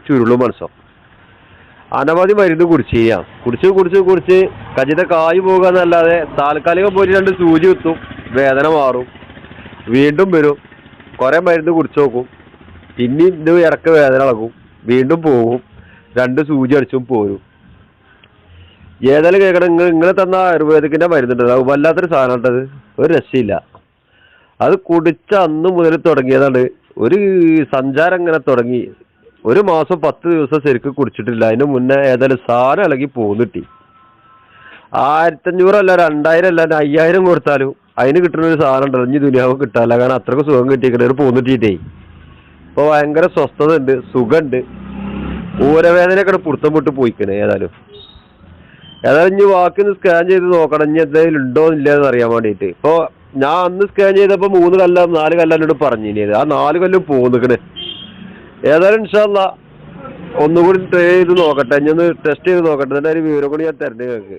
ചുരുളു മനസ്സോ അനവധി മരുന്ന് കുടിച്ച് കജിത കായ് പോകുക എന്നല്ലാതെ താൽക്കാലികം പോയിട്ട് 2 സൂചി കുത്തും, വേദന മാറും, വീണ്ടും വരും, കുറെ മരുന്ന് കുടിച്ചു നോക്കും, പിന്നെയും ഇത് ഇറക്ക വേദന ഇളകും, വീണ്ടും പോകും, 2 സൂചി അടിച്ചും പോരും. ഏതായാലും കേൾക്കണം, നിങ്ങൾ തന്ന ആയുർവേദിക്കിന്റെ മരുന്നുണ്ട്, അത് വല്ലാത്തൊരു സാധനം ഉണ്ടത്, ഒരു രക്ഷയില്ല. അത് കുടിച്ച അന്ന് മുതൽ തുടങ്ങിയതാണ് ഒരു സഞ്ചാരം. ഇങ്ങനെ തുടങ്ങി 1 മാസം 10 ദിവസം ശരിക്കും കുടിച്ചിട്ടില്ല. അതിന് മുന്നേ ഏതായാലും സാധനം ഇളകി പോന്നിട്ടി. 1500 അല്ല, 2000 അല്ല, 5000 കൊടുത്താലും അതിന് കിട്ടുന്ന ഒരു സാധനം ഉണ്ടല്ലോ, ഇനി ദുനിയാവ് കിട്ടാല്ല. കാരണം അത്രക്ക് സുഖം കിട്ടിയിരിക്കണ ഒരു പോന്നിട്ടേ. ഇപ്പൊ ഭയങ്കര സ്വസ്ഥത ഉണ്ട്, സുഖമുണ്ട്, ഊരവേദനയൊക്കെ പുറത്തം വിട്ട് പോയിക്കണേ. ഏതായാലും ഇനി വാക്കിന്ന് സ്കാൻ ചെയ്ത് നോക്കണം, ഇനി എന്തെങ്കിലും ഉണ്ടോ ഇല്ലയെന്ന് അറിയാൻ വേണ്ടിയിട്ട്. ഇപ്പൊ ഞാൻ അന്ന് സ്കാൻ ചെയ്തപ്പോ 3 കല്ലും 4 കല്ലോട് പറഞ്ഞിനി, ആ 4 കല്ലും പോന്നിക്കണേ. ഏതായാലും ഇൻഷാ അല്ലാഹ് ഒന്നുകൂടി ട്രൈ ചെയ്ത് നോക്കട്ടെ, ഇനി ഒന്ന് ടെസ്റ്റ് ചെയ്ത് നോക്കട്ടെ, എന്നിട്ട് അതിന് വിവരം കൂടി ഞാൻ തരണ്ടേ നിങ്ങൾക്ക്.